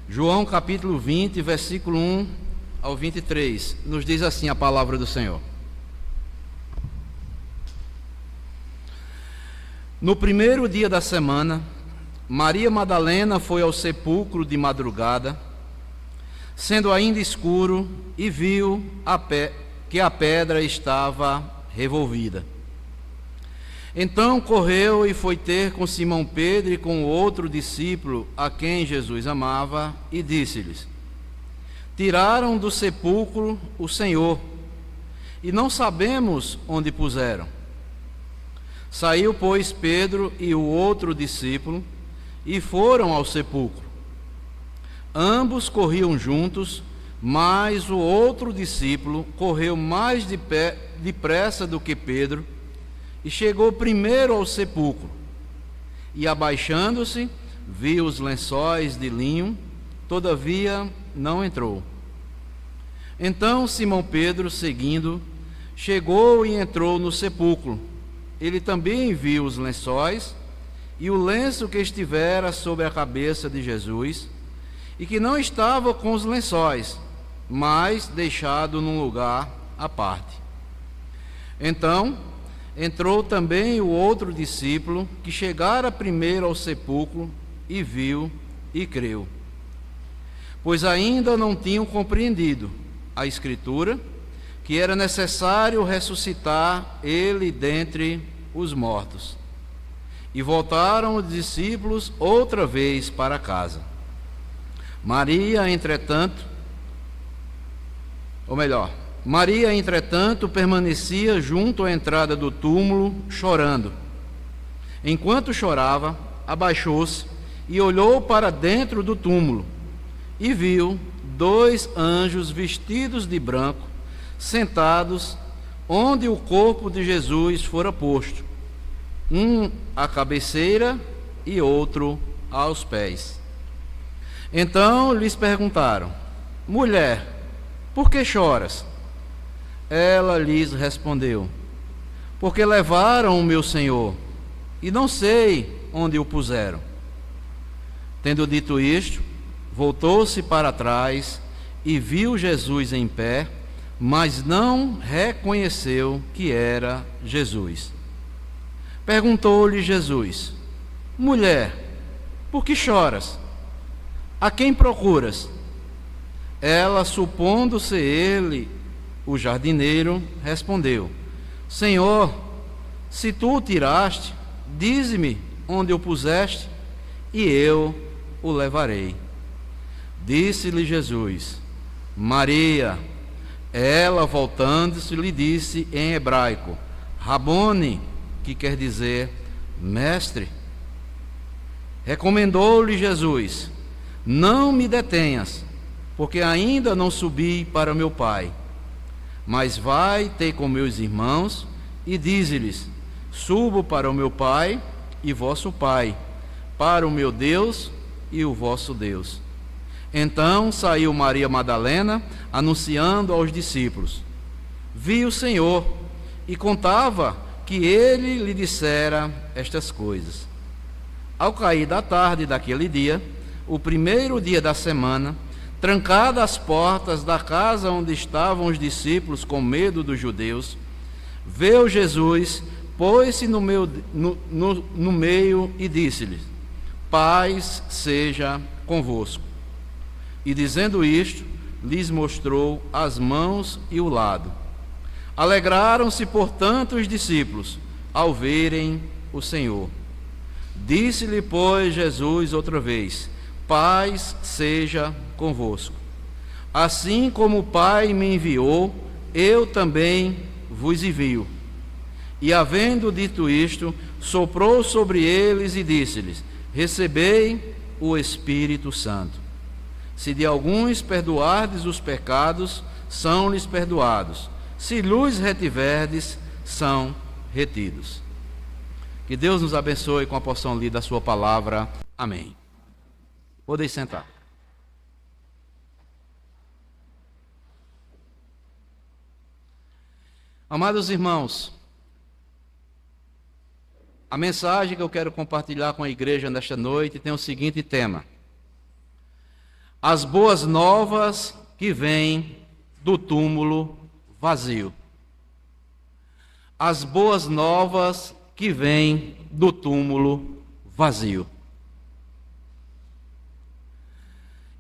João capítulo 20, versículo 1 ao 23, nos diz assim a palavra do Senhor. No primeiro dia da semana, Maria Madalena foi ao sepulcro de madrugada, sendo ainda escuro, e viu que a pedra estava revolvida. Então correu e foi ter com Simão Pedro e com o outro discípulo a quem Jesus amava, e disse-lhes: Tiraram do sepulcro o Senhor, e não sabemos onde puseram. Saiu, pois, Pedro e o outro discípulo, e foram ao sepulcro. Ambos corriam juntos, mas o outro discípulo correu mais depressa do que Pedro, e chegou primeiro ao sepulcro. E abaixando-se, viu os lençóis de linho, todavia não entrou. Então Simão Pedro, seguindo, chegou e entrou no sepulcro. Ele também viu os lençóis e o lenço que estivera sobre a cabeça de Jesus, e que não estava com os lençóis, mas deixado num lugar à parte. Então entrou também o outro discípulo, que chegara primeiro ao sepulcro, e viu e creu, pois ainda não tinham compreendido a Escritura, que era necessário ressuscitar ele dentre os mortos. E voltaram os discípulos outra vez para casa. Maria, entretanto, permanecia junto à entrada do túmulo, chorando. Enquanto chorava, abaixou-se e olhou para dentro do túmulo, e viu 2 anjos vestidos de branco, sentados onde o corpo de Jesus fora posto, um à cabeceira e outro aos pés. Então lhes perguntaram: Mulher, por que choras? Ela lhes respondeu: Porque levaram o meu Senhor, e não sei onde o puseram. Tendo dito isto, voltou-se para trás e viu Jesus em pé, mas não reconheceu que era Jesus. Perguntou-lhe Jesus: Mulher, por que choras? A quem procuras? Ela, supondo ser ele o jardineiro, respondeu: Senhor, se tu o tiraste, dize-me onde o puseste, e eu o levarei. Disse-lhe Jesus: Maria. Ela, voltando-se, lhe disse em hebraico: Rabone, que quer dizer mestre. Recomendou-lhe Jesus: Não me detenhas, porque ainda não subi para meu Pai. Mas vai ter com meus irmãos e dize-lhes: Subo para o meu Pai e vosso Pai, para o meu Deus e o vosso Deus. Então saiu Maria Madalena, anunciando aos discípulos: Vi o Senhor, e contava que ele lhe dissera estas coisas. Ao cair da tarde daquele dia, o primeiro dia da semana, trancadas as portas da casa onde estavam os discípulos com medo dos judeus, veio Jesus, pôs-se no meio e disse-lhes: Paz seja convosco. E dizendo isto, lhes mostrou as mãos e o lado. Alegraram-se, portanto, os discípulos ao verem o Senhor. Disse-lhe, pois, Jesus outra vez: Paz seja convosco. Assim como o Pai me enviou, eu também vos envio. E havendo dito isto, soprou sobre eles e disse-lhes: Recebei o Espírito Santo. Se de alguns perdoardes os pecados, são-lhes perdoados. Se lhes retiverdes, são retidos. Que Deus nos abençoe com a porção lida da sua palavra. Amém. Podem sentar. Amados irmãos, a mensagem que eu quero compartilhar com a igreja nesta noite tem o seguinte tema: as boas novas que vêm do túmulo vazio. As boas novas que vêm do túmulo vazio.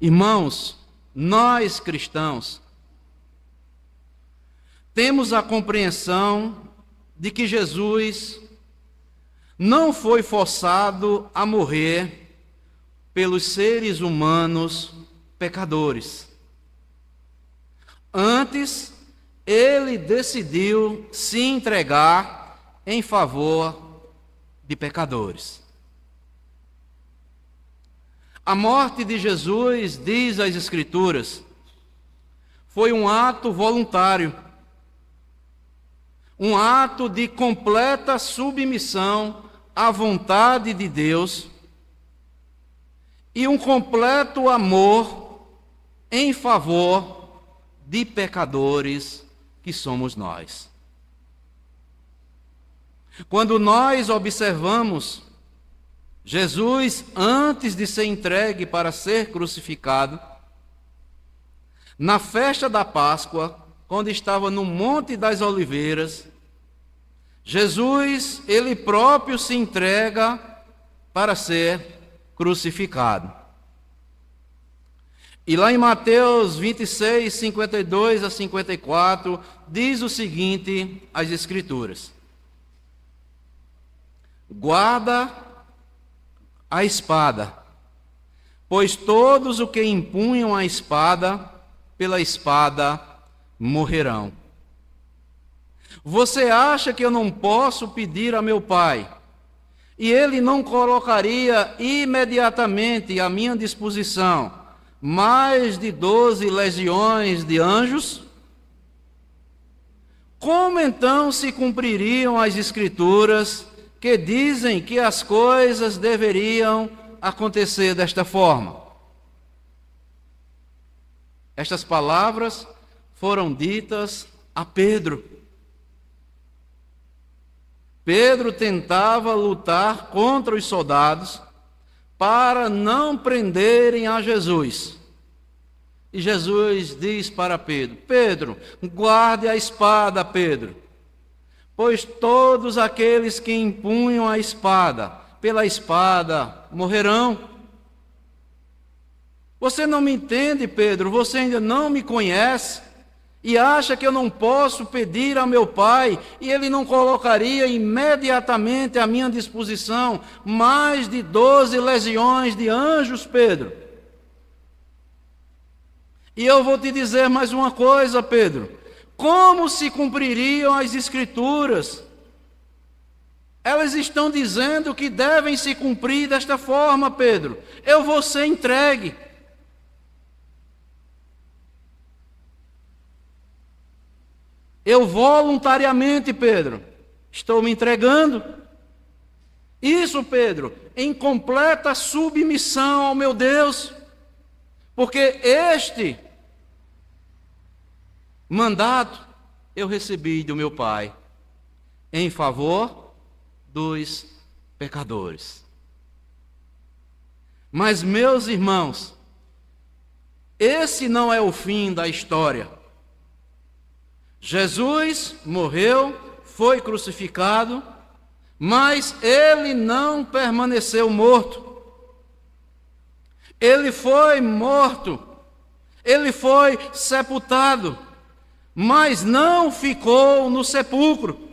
Irmãos, nós cristãos temos a compreensão de que Jesus não foi forçado a morrer pelos seres humanos pecadores. Antes, ele decidiu se entregar em favor de pecadores. A morte de Jesus, diz as Escrituras, foi um ato voluntário, um ato de completa submissão à vontade de Deus e um completo amor em favor de pecadores que somos nós. Quando nós observamos Jesus, antes de ser entregue para ser crucificado, na festa da Páscoa, quando estava no Monte das Oliveiras, Jesus, ele próprio se entrega para ser crucificado. E lá em Mateus 26, 52 a 54, diz o seguinte, as Escrituras: guarda a espada, pois todos os que empunham a espada, pela espada morrerão. Você acha que eu não posso pedir a meu Pai, e Ele não colocaria imediatamente à minha disposição mais de 12 legiões de anjos? Como então se cumpririam as Escrituras que dizem que as coisas deveriam acontecer desta forma? Estas palavras foram ditas a Pedro. Pedro tentava lutar contra os soldados para não prenderem a Jesus. E Jesus diz para Pedro: Pedro, guarde a espada, Pedro, pois todos aqueles que empunham a espada, pela espada morrerão. Você não me entende, Pedro? Você ainda não me conhece e acha que eu não posso pedir ao meu Pai e Ele não colocaria imediatamente à minha disposição mais de 12 legiões de anjos, Pedro? E eu vou te dizer mais uma coisa, Pedro: como se cumpririam as Escrituras? Elas estão dizendo que devem se cumprir desta forma, Pedro. Eu vou ser entregue. Eu voluntariamente, Pedro, estou me entregando. Isso, Pedro, em completa submissão ao meu Deus, porque este mandato eu recebi do meu Pai em favor dos pecadores. Mas, meus irmãos, esse não é o fim da história. Jesus morreu, foi crucificado, mas ele não permaneceu morto. Ele foi morto, ele foi sepultado, mas não ficou no sepulcro.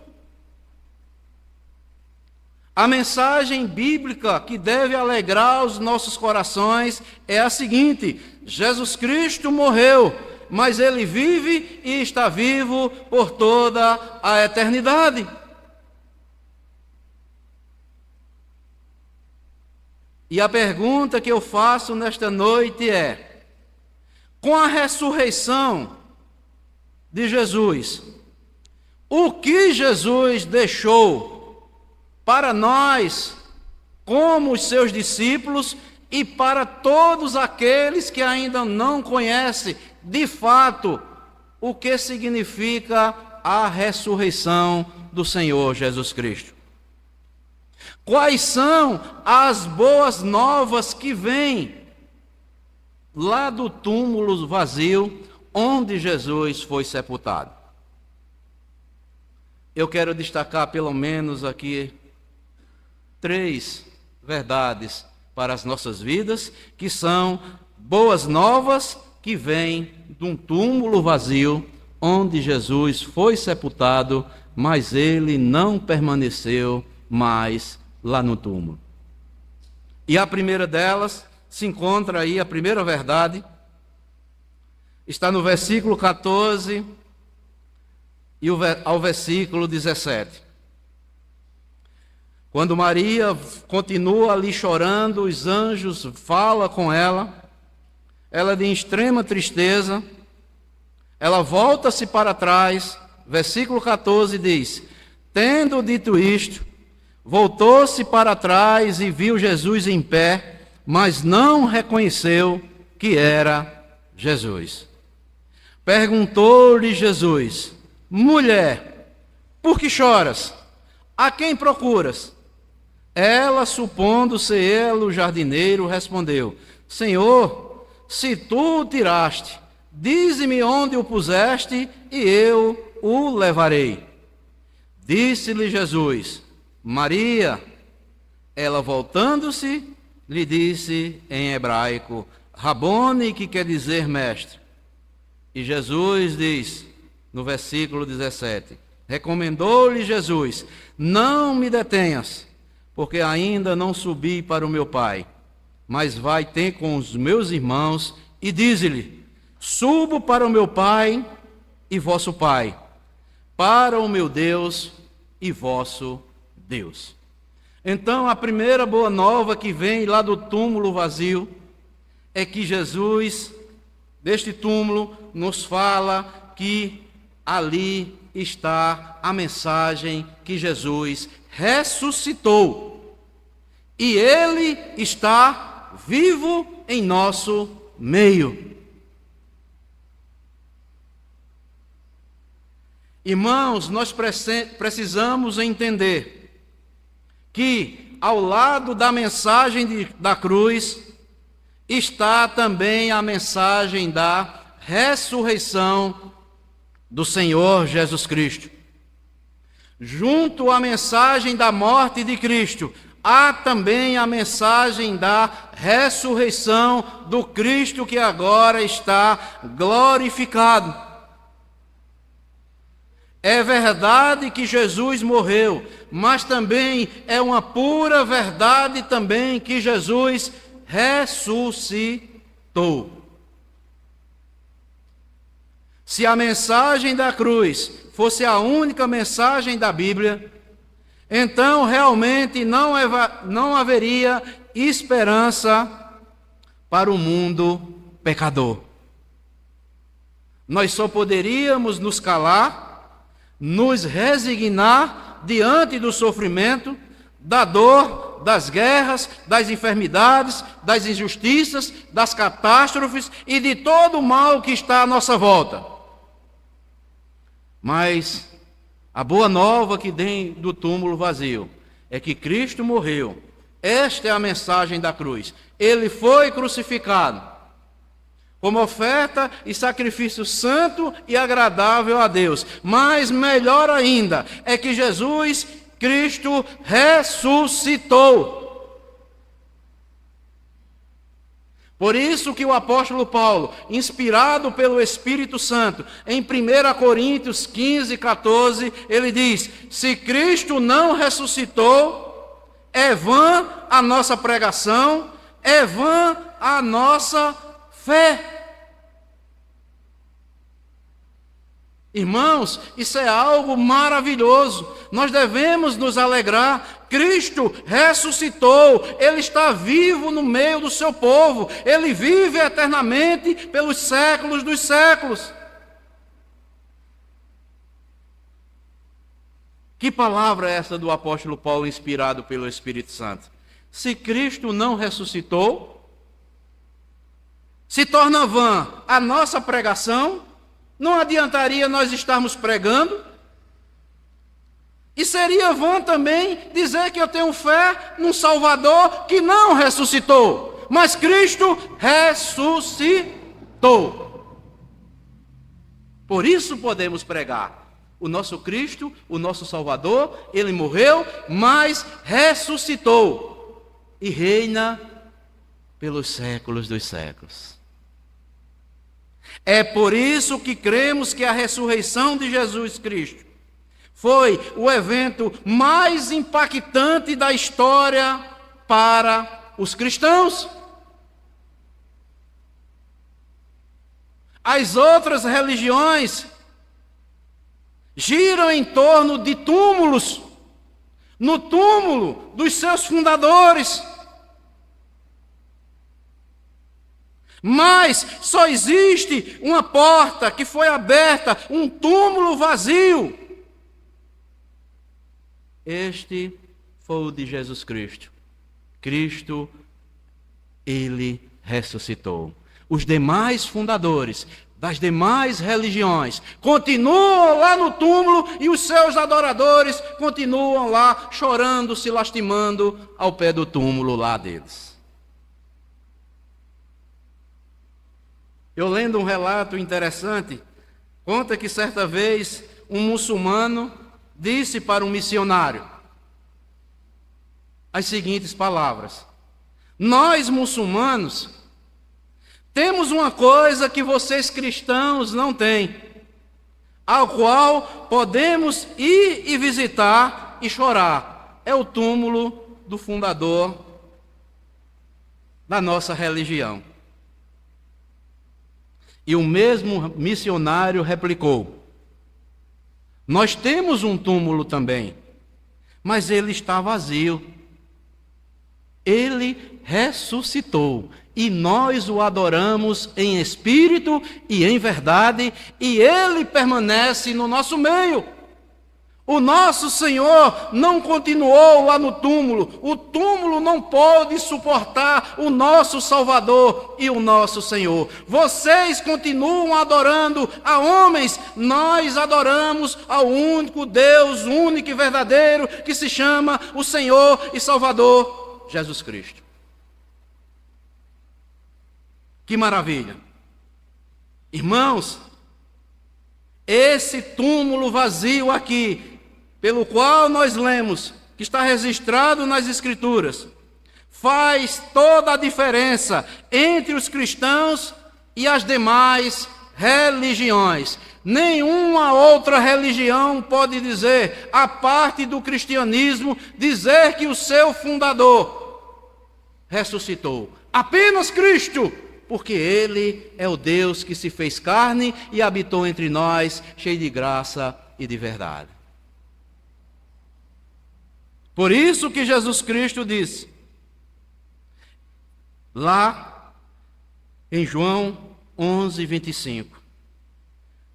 A mensagem bíblica que deve alegrar os nossos corações é a seguinte: Jesus Cristo morreu, mas Ele vive e está vivo por toda a eternidade. E a pergunta que eu faço nesta noite é: com a ressurreição de Jesus, o que Jesus deixou para nós, como os seus discípulos, e para todos aqueles que ainda não conhecem de fato o que significa a ressurreição do Senhor Jesus Cristo? Quais são as boas novas que vêm lá do túmulo vazio onde Jesus foi sepultado. Eu quero destacar pelo menos aqui 3 verdades para as nossas vidas, que são boas novas que vêm de um túmulo vazio onde Jesus foi sepultado, mas ele não permaneceu mais lá no túmulo. E a primeira delas se encontra aí, a primeira verdade, está no versículo 14 e ao versículo 17. Quando Maria continua ali chorando, os anjos falam com ela, ela de extrema tristeza, ela volta-se para trás, versículo 14 diz: tendo dito isto, voltou-se para trás e viu Jesus em pé, mas não reconheceu que era Jesus. Perguntou-lhe Jesus: mulher, por que choras? A quem procuras? Ela, supondo ser ele o jardineiro, respondeu: Senhor, se tu o tiraste, dize-me onde o puseste, e eu o levarei. Disse-lhe Jesus: Maria. Ela, voltando-se, lhe disse em hebraico: Rabone, que quer dizer mestre. E Jesus diz, no versículo 17, recomendou-lhe Jesus: não me detenhas, porque ainda não subi para o meu Pai, mas vai ter com os meus irmãos e dize-lhe: subo para o meu Pai e vosso Pai, para o meu Deus e vosso Deus. Então, a primeira boa nova que vem lá do túmulo vazio é que Jesus, deste túmulo, nos fala que ali está a mensagem que Jesus ressuscitou. E Ele está vivo em nosso meio. Irmãos, nós precisamos entender que ao lado da mensagem da cruz está também a mensagem da ressurreição do Senhor Jesus Cristo. Junto à mensagem da morte de Cristo, há também a mensagem da ressurreição do Cristo que agora está glorificado. É verdade que Jesus morreu, mas também é uma pura verdade também que Jesus ressuscitou. Se a mensagem da cruz fosse a única mensagem da Bíblia, então realmente não haveria esperança para o mundo pecador. Nós só poderíamos nos calar, nos resignar diante do sofrimento, da dor, das guerras, das enfermidades, das injustiças, das catástrofes e de todo o mal que está à nossa volta. Mas a boa nova que vem do túmulo vazio é que Cristo morreu. Esta é a mensagem da cruz. Ele foi crucificado como oferta e sacrifício santo e agradável a Deus. Mas melhor ainda é que Jesus Cristo ressuscitou. Por isso que o apóstolo Paulo, inspirado pelo Espírito Santo, em 1 Coríntios 15, 14, ele diz: se Cristo não ressuscitou, é vã a nossa pregação, é vã a nossa fé. Irmãos, isso é algo maravilhoso. Nós devemos nos alegrar. Cristo ressuscitou. Ele está vivo no meio do seu povo. Ele vive eternamente pelos séculos dos séculos. Que palavra é essa do apóstolo Paulo, inspirado pelo Espírito Santo? Se Cristo não ressuscitou, se torna vã a nossa pregação. Não adiantaria nós estarmos pregando. E seria vã também dizer que eu tenho fé num Salvador que não ressuscitou, mas Cristo ressuscitou. Por isso podemos pregar. O nosso Cristo, o nosso Salvador, ele morreu, mas ressuscitou e reina pelos séculos dos séculos. É por isso que cremos que a ressurreição de Jesus Cristo foi o evento mais impactante da história para os cristãos. As outras religiões giram em torno de túmulos, no túmulo dos seus fundadores. Mas só existe uma porta que foi aberta, um túmulo vazio. Este foi o de Jesus Cristo. Cristo, ele ressuscitou. Os demais fundadores das demais religiões continuam lá no túmulo e os seus adoradores continuam lá chorando, se lastimando ao pé do túmulo lá deles. Eu lendo um relato interessante, conta que certa vez um muçulmano disse para um missionário as seguintes palavras: nós muçulmanos temos uma coisa que vocês cristãos não têm, ao qual podemos ir e visitar e chorar. É o túmulo do fundador da nossa religião. E o mesmo missionário replicou: nós temos um túmulo também, mas ele está vazio. Ele ressuscitou e nós o adoramos em espírito e em verdade, e ele permanece no nosso meio. O nosso Senhor não continuou lá no túmulo. O túmulo não pôde suportar o nosso Salvador e o nosso Senhor. Vocês continuam adorando a homens, nós adoramos ao único Deus, único e verdadeiro, que se chama o Senhor e Salvador Jesus Cristo. Que maravilha! Irmãos, esse túmulo vazio aqui, pelo qual nós lemos, que está registrado nas Escrituras, faz toda a diferença entre os cristãos e as demais religiões. Nenhuma outra religião pode dizer, a parte do cristianismo, dizer que o seu fundador ressuscitou. Apenas Cristo, porque Ele é o Deus que se fez carne e habitou entre nós, cheio de graça e de verdade. Por isso que Jesus Cristo disse, lá em João 11:25,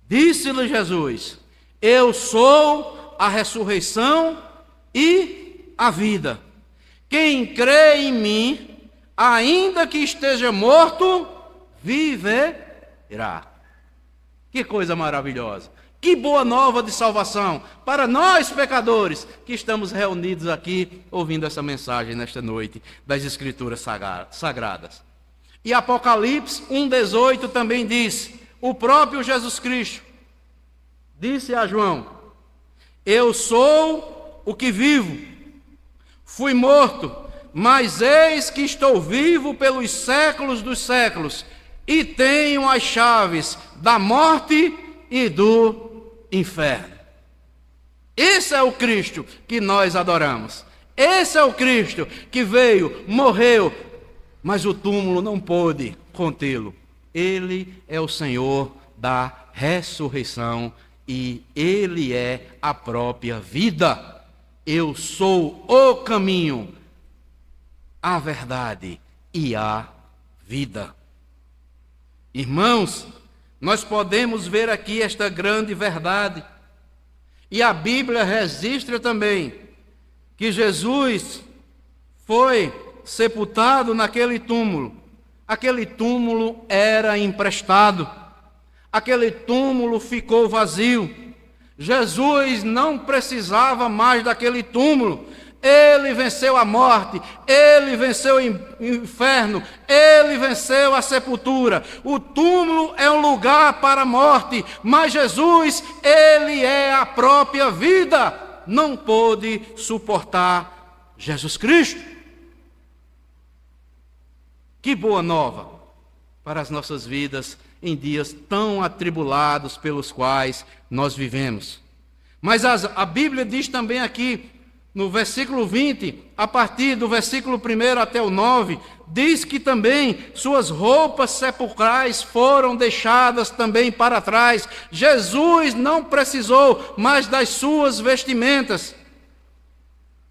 disse-lhe Jesus: eu sou a ressurreição e a vida. Quem crê em mim, ainda que esteja morto, viverá. Que coisa maravilhosa! Que boa nova de salvação para nós pecadores que estamos reunidos aqui ouvindo essa mensagem nesta noite das Escrituras Sagradas. E Apocalipse 1:18 também diz, o próprio Jesus Cristo disse a João: eu sou o que vivo, fui morto, mas eis que estou vivo pelos séculos dos séculos e tenho as chaves da morte e do inferno. Esse é o Cristo que nós adoramos. Esse é o Cristo que veio, morreu, mas o túmulo não pôde contê-lo. Ele é o Senhor da ressurreição e Ele é a própria vida. Eu sou o caminho, a verdade e a vida. Irmãos, nós podemos ver aqui esta grande verdade. E a Bíblia registra também que Jesus foi sepultado naquele túmulo. Aquele túmulo era emprestado. Aquele túmulo ficou vazio. Jesus não precisava mais daquele túmulo. Ele venceu a morte, Ele venceu o inferno, Ele venceu a sepultura. O túmulo é um lugar para a morte, mas Jesus, Ele é a própria vida. Não pôde suportar Jesus Cristo. Que boa nova para as nossas vidas em dias tão atribulados pelos quais nós vivemos. Mas a Bíblia diz também aqui, no versículo 20, a partir do versículo 1 até o 9, diz que também suas roupas sepulcrais foram deixadas também para trás. Jesus não precisou mais das suas vestimentas.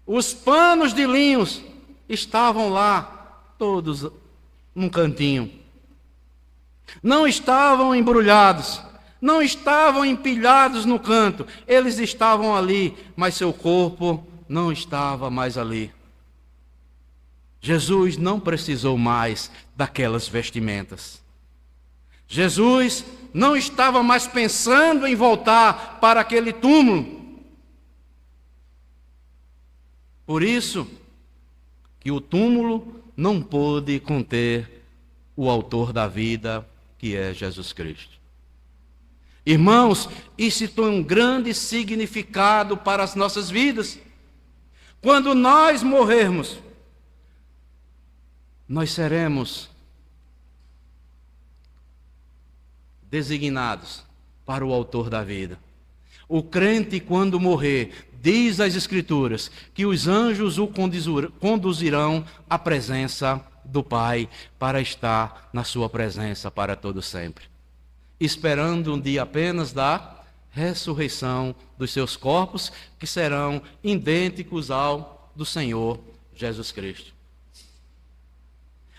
Os panos de linhos estavam lá, todos num cantinho. Não estavam embrulhados, não estavam empilhados no canto. Eles estavam ali, mas seu corpo não estava mais ali. Jesus não precisou mais daquelas vestimentas. Jesus não estava mais pensando em voltar para aquele túmulo. Por isso que o túmulo não pôde conter o autor da vida, que é Jesus Cristo. Irmãos, isso tem um grande significado para as nossas vidas. Quando nós morrermos, nós seremos designados para o autor da vida. O crente, quando morrer, diz as Escrituras que os anjos o conduzirão à presença do Pai para estar na sua presença para todo sempre, esperando um dia apenas da ressurreição dos seus corpos, que serão idênticos ao do Senhor Jesus Cristo.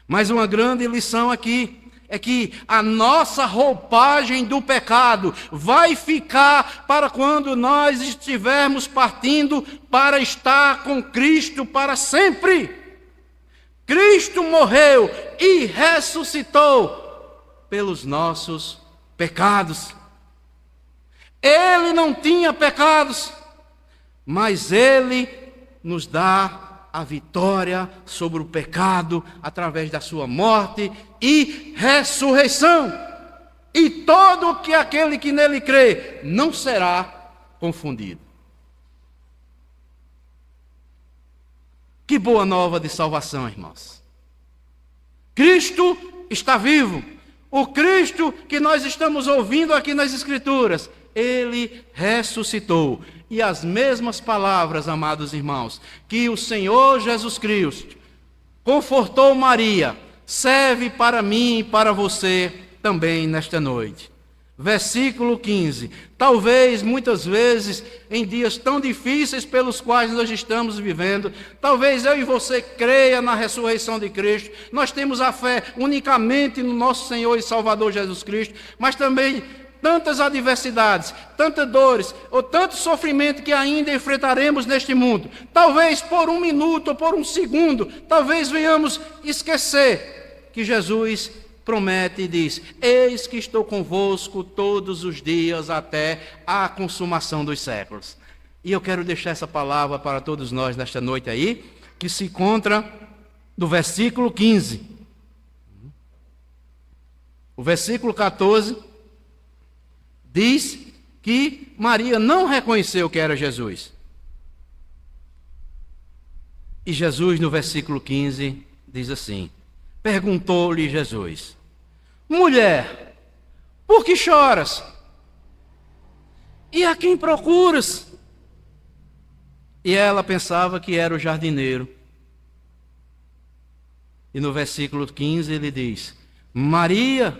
Mas uma grande lição aqui é que a nossa roupagem do pecado vai ficar para quando nós estivermos partindo para estar com Cristo para sempre. Cristo morreu e ressuscitou pelos nossos pecados. Ele não tinha pecados, mas Ele nos dá a vitória sobre o pecado através da sua morte e ressurreição. E todo aquele que nele crê não será confundido. Que boa nova de salvação, irmãos. Cristo está vivo. O Cristo que nós estamos ouvindo aqui nas Escrituras, Ele ressuscitou. E as mesmas palavras, amados irmãos, que o Senhor Jesus Cristo confortou Maria, serve para mim e para você também nesta noite. Versículo 15. Talvez, muitas vezes, em dias tão difíceis pelos quais nós estamos vivendo, talvez eu e você creia na ressurreição de Cristo, nós temos a fé unicamente no nosso Senhor e Salvador Jesus Cristo, mas também tantas adversidades, tantas dores, ou tanto sofrimento que ainda enfrentaremos neste mundo. Talvez por um minuto ou por um segundo, talvez venhamos esquecer que Jesus promete e diz: eis que estou convosco todos os dias até a consumação dos séculos. E eu quero deixar essa palavra para todos nós nesta noite aí, que se encontra no versículo 15. O versículo 14 diz que Maria não reconheceu que era Jesus. E Jesus, no versículo 15, diz assim: perguntou-lhe Jesus: mulher, por que choras? E a quem procuras? E ela pensava que era o jardineiro. E no versículo 15 ele diz: Maria.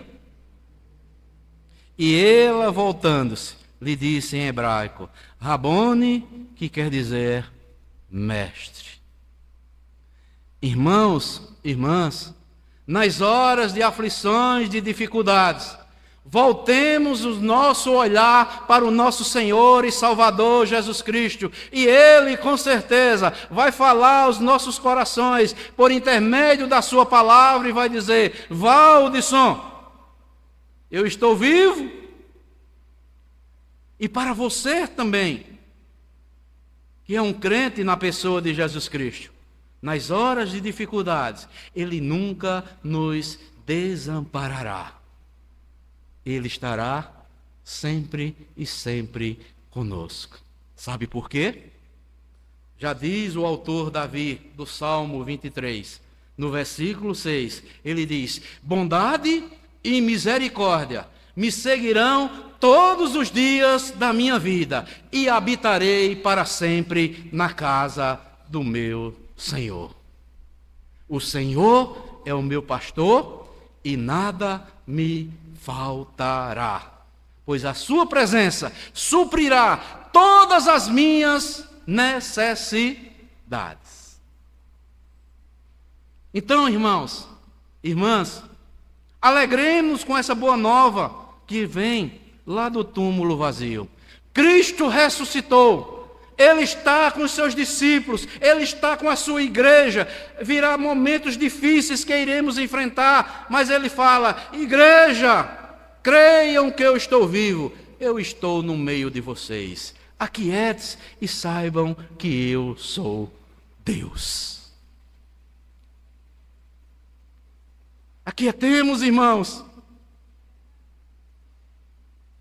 E ela, voltando-se, lhe disse em hebraico: Rabone, que quer dizer mestre. Irmãos, irmãs, nas horas de aflições, de dificuldades, voltemos o nosso olhar para o nosso Senhor e Salvador Jesus Cristo, e Ele, com certeza, vai falar aos nossos corações por intermédio da sua palavra e vai dizer: Valdisson, eu estou vivo, e para você também, que é um crente na pessoa de Jesus Cristo, nas horas de dificuldades, Ele nunca nos desamparará. Ele estará sempre e sempre conosco. Sabe por quê? Já diz o autor Davi, do Salmo 23, no versículo 6, ele diz: bondade e misericórdia me seguirão todos os dias da minha vida, e habitarei para sempre na casa do meu Senhor. O Senhor é o meu pastor e nada me faltará, pois a sua presença suprirá todas as minhas necessidades. Então, irmãos, irmãs, alegremos com essa boa nova que vem lá do túmulo vazio. Cristo ressuscitou. Ele está com os seus discípulos, Ele está com a sua igreja. Virá momentos difíceis que iremos enfrentar, mas Ele fala: igreja, creiam que eu estou vivo, eu estou no meio de vocês. Aquietes e saibam que eu sou Deus. Aquietemos, irmãos.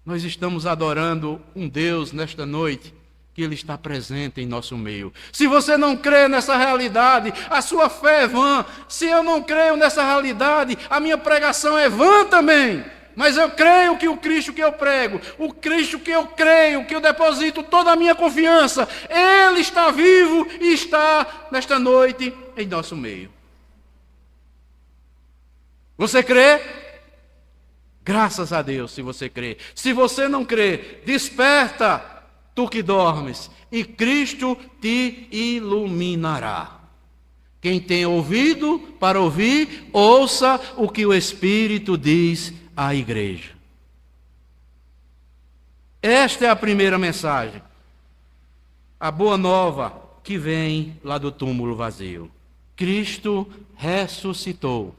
Nós estamos adorando um Deus nesta noite, que Ele está presente em nosso meio. Se você não crê nessa realidade, a sua fé é vã. Se eu não creio nessa realidade, a minha pregação é vã também. Mas eu creio que o Cristo que eu prego, o Cristo que eu creio, que eu deposito toda a minha confiança, Ele está vivo e está nesta noite em nosso meio. Você crê? Graças a Deus, se você crê. Se você não crê, desperta, tu que dormes, e Cristo te iluminará. Quem tem ouvido para ouvir, ouça o que o Espírito diz à igreja. Esta é a primeira mensagem. A boa nova que vem lá do túmulo vazio. Cristo ressuscitou.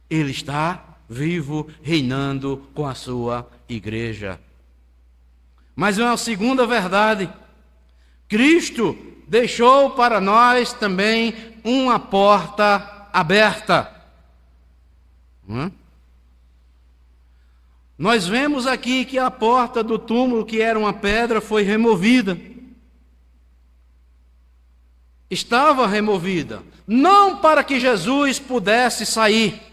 Ele está vivo, reinando com a sua igreja. Mas uma segunda verdade: Cristo deixou para nós também uma porta aberta. Nós vemos aqui que a porta do túmulo, que era uma pedra, foi removida. Estava removida, não para que Jesus pudesse sair.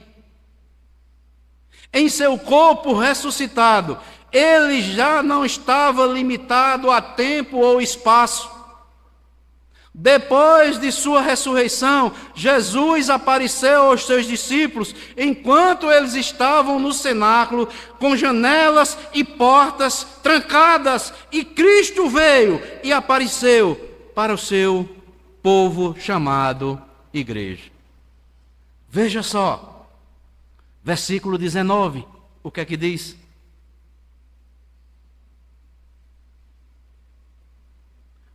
Em seu corpo ressuscitado, ele já não estava limitado a tempo ou espaço. Depois de sua ressurreição, Jesus apareceu aos seus discípulos enquanto eles estavam no cenáculo, com janelas e portas trancadas, e Cristo veio e apareceu para o seu povo chamado igreja. Veja só, versículo 19, o que é que diz?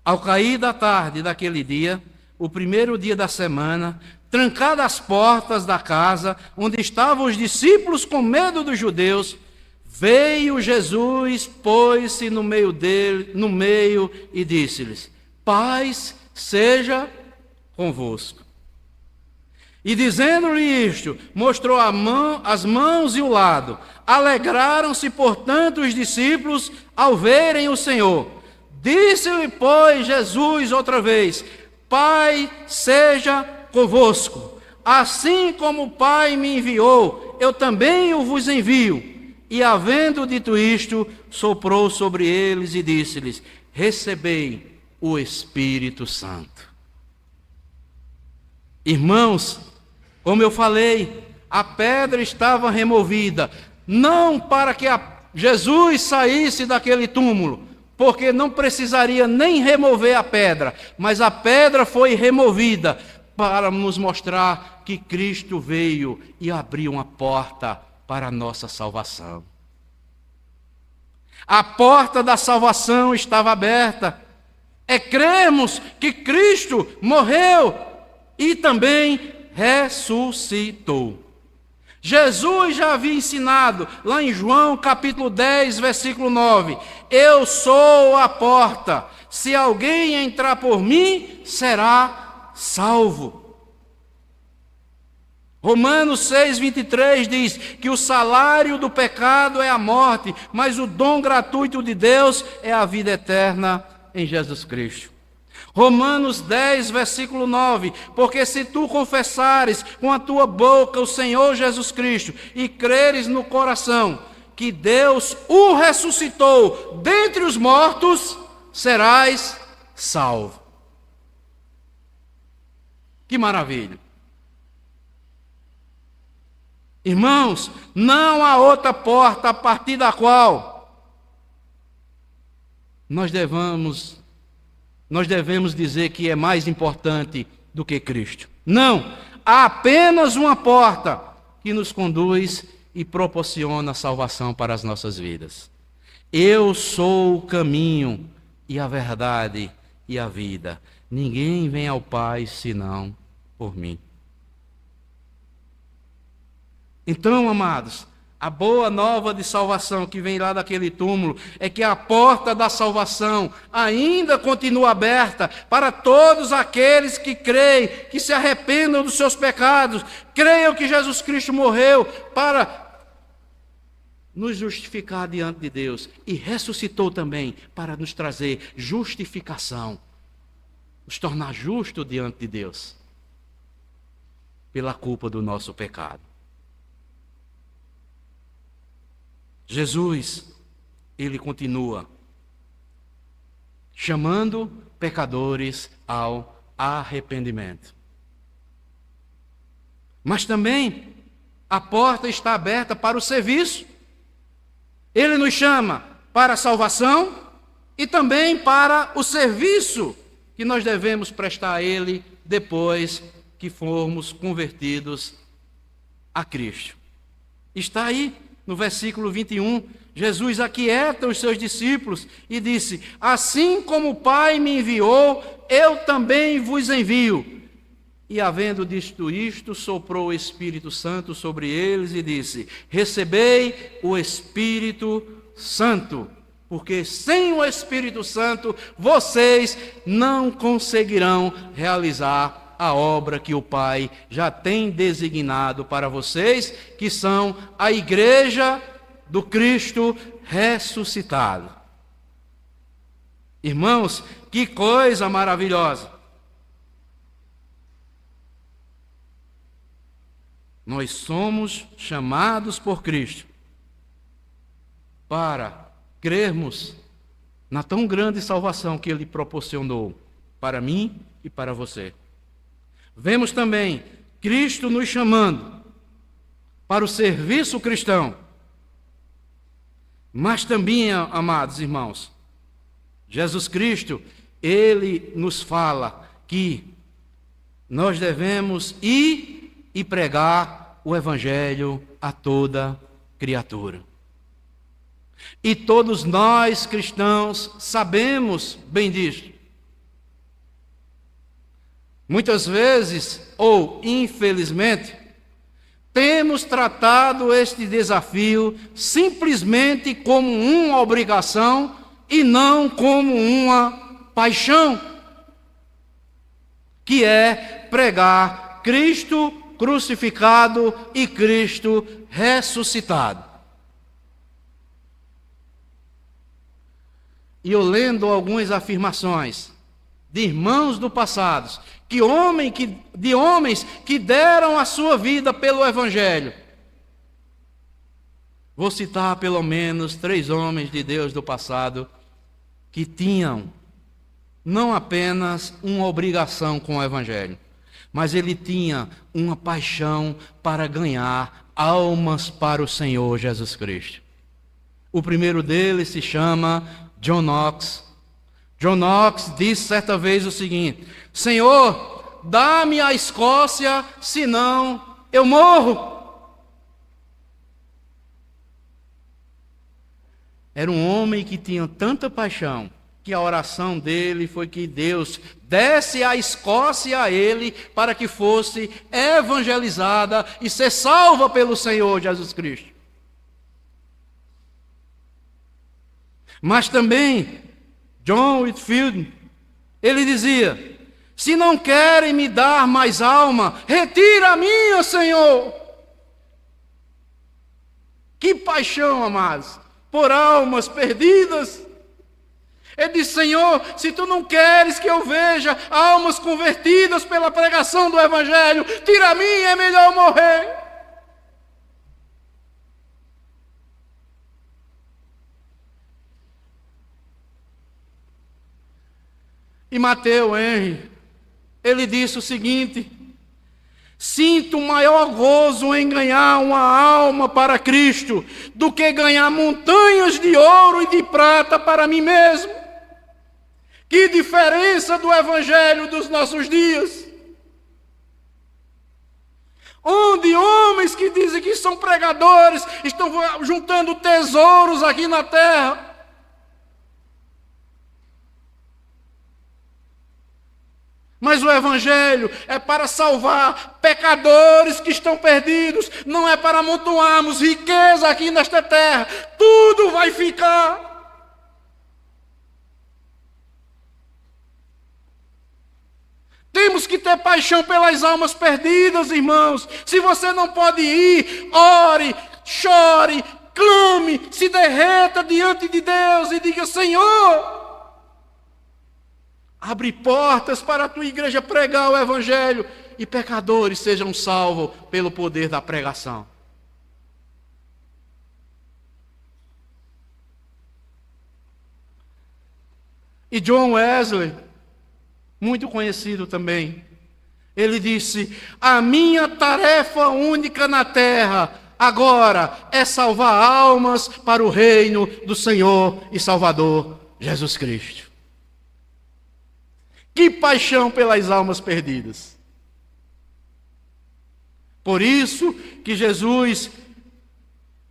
Ao cair da tarde daquele dia, o primeiro dia da semana, trancadas as portas da casa, onde estavam os discípulos com medo dos judeus, veio Jesus, pôs-se no meio e disse-lhes: paz seja convosco. E dizendo-lhe isto, mostrou as mãos e o lado. Alegraram-se, portanto, os discípulos ao verem o Senhor. Disse-lhe, pois, Jesus outra vez: Pai seja convosco. Assim como o Pai me enviou, eu também o vos envio. E havendo dito isto, soprou sobre eles e disse-lhes: recebei o Espírito Santo. Irmãos, como eu falei, a pedra estava removida, não para que Jesus saísse daquele túmulo, porque não precisaria nem remover a pedra, mas a pedra foi removida para nos mostrar que Cristo veio e abriu uma porta para a nossa salvação. A porta da salvação estava aberta. É crermos que Cristo morreu e também ressuscitou. Jesus já havia ensinado, lá em João capítulo 10, versículo 9: eu sou a porta, se alguém entrar por mim, será salvo. Romanos 6, 23 diz que o salário do pecado é a morte, mas o dom gratuito de Deus é a vida eterna em Jesus Cristo. Romanos 10, versículo 9: porque se tu confessares com a tua boca o Senhor Jesus Cristo e creres no coração que Deus o ressuscitou dentre os mortos, serás salvo. Que maravilha! Irmãos, não há outra porta a partir da qual nós devemos dizer que é mais importante do que Cristo. Não, há apenas uma porta que nos conduz e proporciona salvação para as nossas vidas. Eu sou o caminho e a verdade e a vida. Ninguém vem ao Pai senão por mim. Então, amados, a boa nova de salvação que vem lá daquele túmulo é que a porta da salvação ainda continua aberta para todos aqueles que creem, que se arrependam dos seus pecados, creiam que Jesus Cristo morreu para nos justificar diante de Deus e ressuscitou também para nos trazer justificação, nos tornar justos diante de Deus pela culpa do nosso pecado. Jesus, ele continua chamando pecadores ao arrependimento. Mas também a porta está aberta para o serviço. Ele nos chama para a salvação e também para o serviço que nós devemos prestar a Ele depois que formos convertidos a Cristo. Está aí no versículo 21, Jesus aquieta os seus discípulos e disse: assim como o Pai me enviou, eu também vos envio. E havendo dito isto, soprou o Espírito Santo sobre eles e disse: recebei o Espírito Santo, porque sem o Espírito Santo vocês não conseguirão realizar a obra que o Pai já tem designado para vocês, que são a igreja do Cristo ressuscitado. Irmãos, que coisa maravilhosa! Nós somos chamados por Cristo para crermos na tão grande salvação que Ele proporcionou para mim e para você. Vemos também Cristo nos chamando para o serviço cristão. Mas também, amados irmãos, Jesus Cristo, Ele nos fala que nós devemos ir e pregar o Evangelho a toda criatura. E todos nós cristãos sabemos bem disto. Muitas vezes, ou infelizmente, temos tratado este desafio simplesmente como uma obrigação e não como uma paixão, que é pregar Cristo crucificado e Cristo ressuscitado. E eu lendo algumas afirmações de irmãos do passado, de homens que deram a sua vida pelo Evangelho. Vou citar pelo menos 3 homens de Deus do passado que tinham não apenas uma obrigação com o Evangelho, mas ele tinha uma paixão para ganhar almas para o Senhor Jesus Cristo. O primeiro deles se chama John Knox. John Knox disse certa vez o seguinte: Senhor, dá-me a Escócia, senão eu morro. Era um homem que tinha tanta paixão, que a oração dele foi que Deus desse a Escócia a ele para que fosse evangelizada e ser salva pelo Senhor Jesus Cristo. Mas também, John Whitefield, ele dizia: se não querem me dar mais alma, retira a minha, Senhor. Que paixão, amados, por almas perdidas. Ele diz: Senhor, se tu não queres que eu veja almas convertidas pela pregação do Evangelho, tira a mim, é melhor morrer. E Matthew Henry, ele disse o seguinte: sinto maior gozo em ganhar uma alma para Cristo do que ganhar montanhas de ouro e de prata para mim mesmo. Que diferença do Evangelho dos nossos dias! Onde homens que dizem que são pregadores estão juntando tesouros aqui na terra. Mas o Evangelho é para salvar pecadores que estão perdidos, não é para amontoarmos riqueza aqui nesta terra. Tudo vai ficar. Temos que ter paixão pelas almas perdidas, irmãos. Se você não pode ir, ore, chore, clame, se derreta diante de Deus e diga: Senhor, abre portas para a tua igreja pregar o Evangelho e pecadores sejam salvos pelo poder da pregação. E John Wesley, muito conhecido também, ele disse: a minha tarefa única na terra agora é salvar almas para o reino do Senhor e Salvador Jesus Cristo. Que paixão pelas almas perdidas. Por isso que Jesus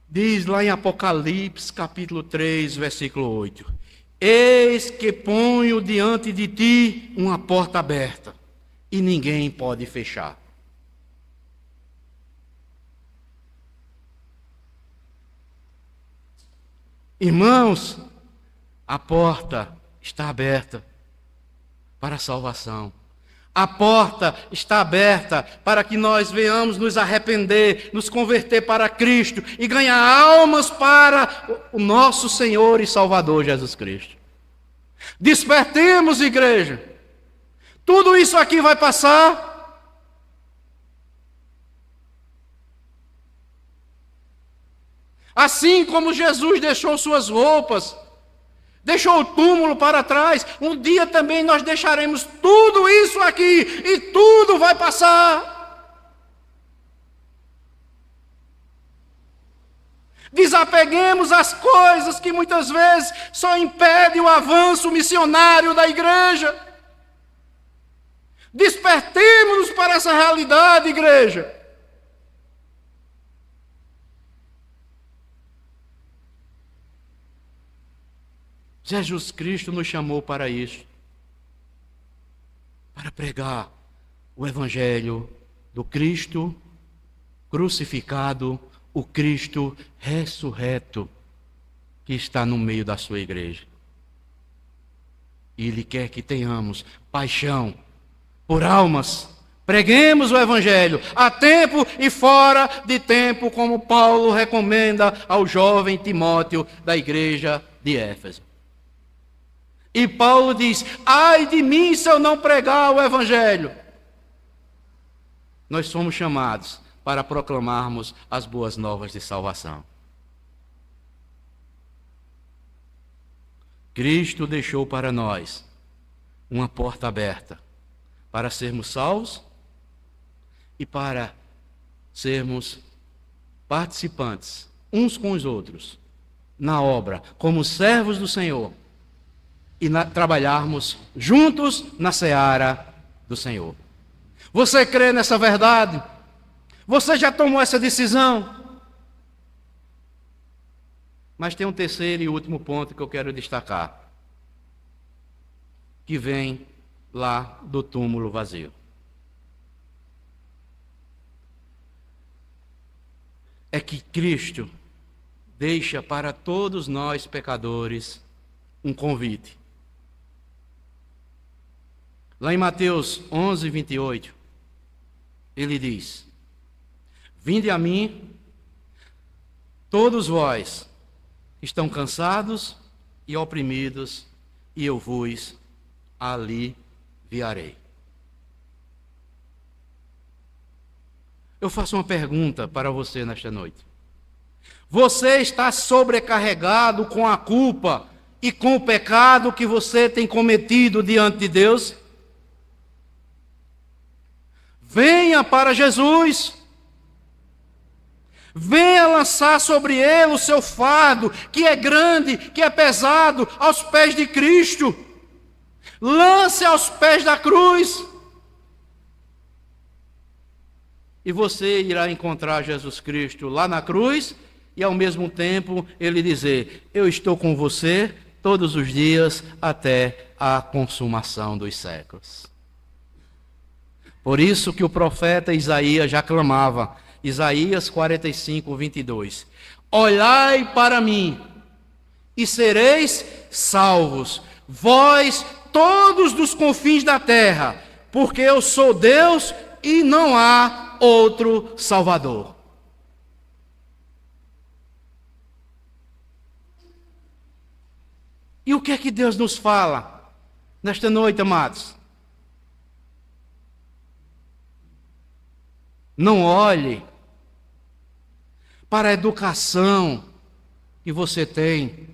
diz lá em Apocalipse, capítulo 3, versículo 8: eis que ponho diante de ti uma porta aberta, e ninguém pode fechar. Irmãos, a porta está aberta para a salvação. A porta está aberta para que nós venhamos nos arrepender, nos converter para Cristo e ganhar almas para o nosso Senhor e Salvador Jesus Cristo. Despertemos, igreja. Tudo isso aqui vai passar. Assim como Jesus deixou suas roupas, deixou o túmulo para trás, um dia também nós deixaremos tudo isso aqui e tudo vai passar. Desapeguemos as coisas que muitas vezes só impedem o avanço missionário da igreja. Despertemos-nos para essa realidade, igreja. Jesus Cristo nos chamou para isso, para pregar o Evangelho do Cristo crucificado, o Cristo ressurreto, que está no meio da sua igreja. E Ele quer que tenhamos paixão por almas. Preguemos o Evangelho a tempo e fora de tempo, como Paulo recomenda ao jovem Timóteo da igreja de Éfeso. E Paulo diz: ai de mim se eu não pregar o Evangelho. Nós somos chamados para proclamarmos as boas novas de salvação. Cristo deixou para nós uma porta aberta para sermos salvos e para sermos participantes uns com os outros na obra, como servos do Senhor, e trabalharmos juntos na seara do Senhor. Você crê nessa verdade? Você já tomou essa decisão? Mas tem um terceiro e último ponto que eu quero destacar. que vem lá do túmulo vazio. É que Cristo deixa para todos nós pecadores um convite. Lá em Mateus 11, 28, ele diz: Vinde a mim, todos vós que estão cansados e oprimidos, e eu vos aliviarei. Eu faço uma pergunta para você nesta noite. Você está sobrecarregado com a culpa e com o pecado que você tem cometido diante de Deus? Venha para Jesus. Venha lançar sobre ele o seu fardo, que é grande, que é pesado, aos pés de Cristo. Lance aos pés da cruz. E você irá encontrar Jesus Cristo lá na cruz e ao mesmo tempo ele dizer: eu estou com você todos os dias até a consumação dos séculos. Por isso que o profeta Isaías já clamava, Isaías 45, 22. Olhai para mim e sereis salvos, vós todos dos confins da terra, porque eu sou Deus e não há outro Salvador. E o que é que Deus nos fala nesta noite, amados? Não olhe para a educação que você tem,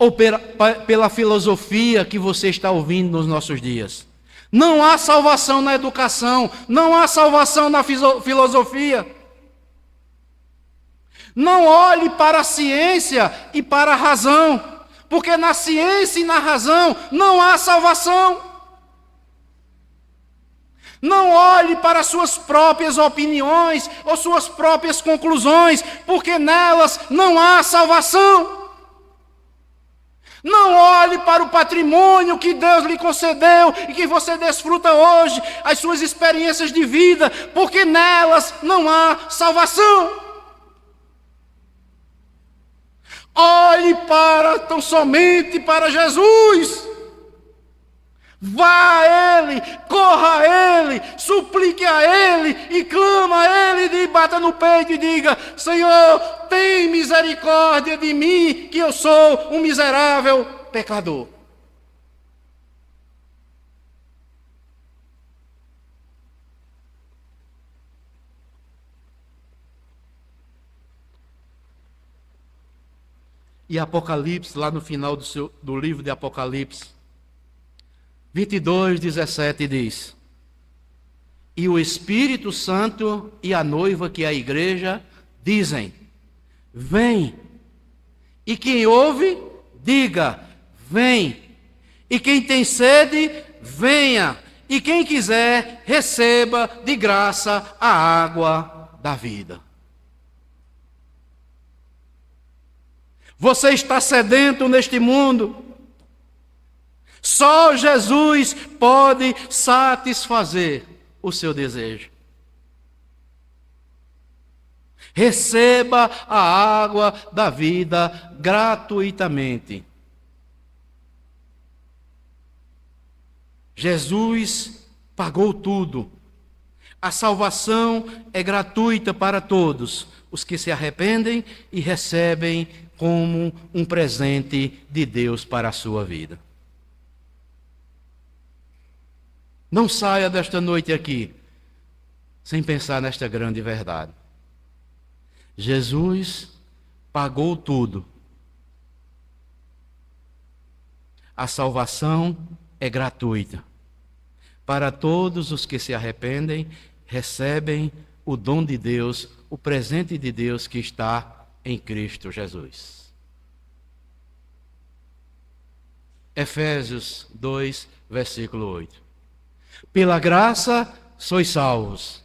ou pela filosofia que você está ouvindo nos nossos dias. Não há salvação na educação, não há salvação na filosofia. Não olhe para a ciência e para a razão, porque na ciência e na razão não há salvação. Não olhe para suas próprias opiniões ou suas próprias conclusões, porque nelas não há salvação. Não olhe para o patrimônio que Deus lhe concedeu e que você desfruta hoje, as suas experiências de vida, porque nelas não há salvação. Olhe tão somente para Jesus. Vá a Ele, corra a Ele, suplique a Ele e clama a Ele e bata no peito e diga: Senhor, tem misericórdia de mim, que eu sou um miserável pecador. E Apocalipse, lá no final do livro de Apocalipse, 22, 17 diz: E o Espírito Santo e a noiva, que é a igreja, dizem: Vem. E quem ouve, diga: Vem. E quem tem sede, venha. E quem quiser, receba de graça a água da vida. Você está sedento neste mundo? Só Jesus pode satisfazer o seu desejo. Receba a água da vida gratuitamente. Jesus pagou tudo. A salvação é gratuita para todos os que se arrependem e recebem como um presente de Deus para a sua vida. Não saia desta noite aqui sem pensar nesta grande verdade. Jesus pagou tudo. A salvação é gratuita. Para todos os que se arrependem, recebem o dom de Deus, o presente de Deus que está em Cristo Jesus. Efésios 2, versículo 8. Pela graça sois salvos,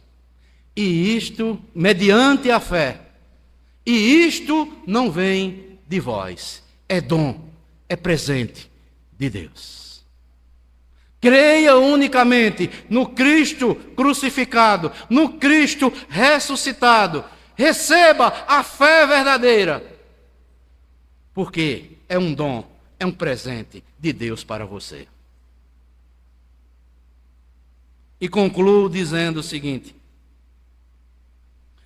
e isto mediante a fé, e isto não vem de vós, é dom, é presente de Deus. Creia unicamente no Cristo crucificado, no Cristo ressuscitado. Receba a fé verdadeira, porque é um dom, é um presente de Deus para você. E concluo dizendo o seguinte: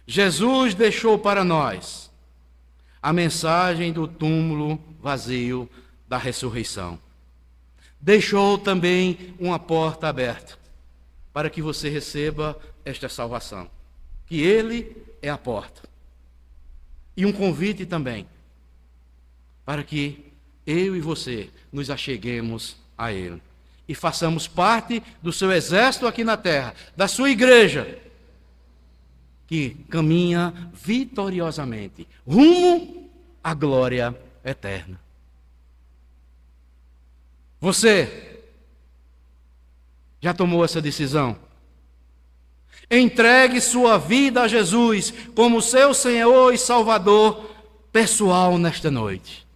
Jesus deixou para nós a mensagem do túmulo vazio da ressurreição. Deixou também uma porta aberta para que você receba esta salvação, que Ele é a porta. E um convite também para que eu e você nos acheguemos a Ele e façamos parte do seu exército aqui na terra, da sua igreja, que caminha vitoriosamente rumo à glória eterna. Você já tomou essa decisão? Entregue sua vida a Jesus como seu Senhor e Salvador pessoal nesta noite.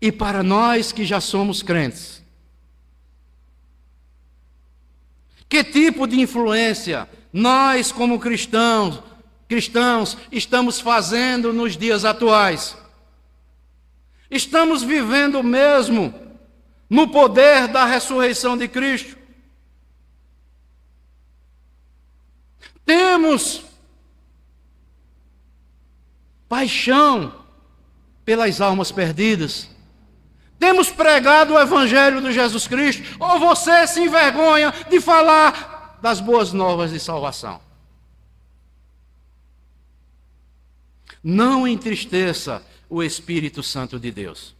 E para nós que já somos crentes, que tipo de influência nós como cristãos estamos fazendo nos dias atuais? Estamos vivendo mesmo no poder da ressurreição de Cristo? Temos paixão pelas almas perdidas? Temos pregado o Evangelho de Jesus Cristo? Ou você se envergonha de falar das boas novas de salvação? Não entristeça o Espírito Santo de Deus.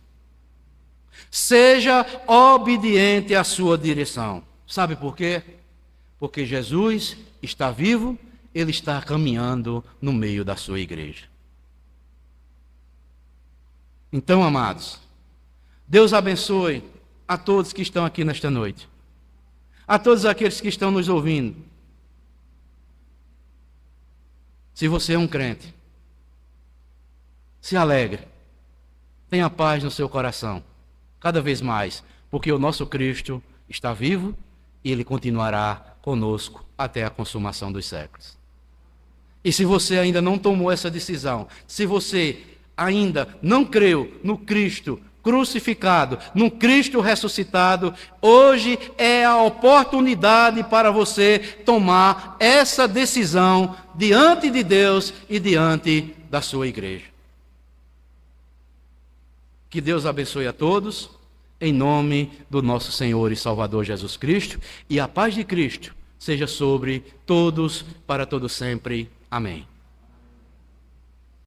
Seja obediente à sua direção. Sabe por quê? Porque Jesus está vivo, Ele está caminhando no meio da sua igreja. Então, amados, Deus abençoe a todos que estão aqui nesta noite, a todos aqueles que estão nos ouvindo. Se você é um crente, se alegre, tenha paz no seu coração, cada vez mais, porque o nosso Cristo está vivo e Ele continuará conosco até a consumação dos séculos. E se você ainda não tomou essa decisão, se você ainda não creu no Cristo crucificado, no Cristo ressuscitado, hoje é a oportunidade para você tomar essa decisão diante de Deus e diante da sua igreja. Que Deus abençoe a todos, em nome do nosso Senhor e Salvador Jesus Cristo, e a paz de Cristo seja sobre todos, para todo sempre. Amém.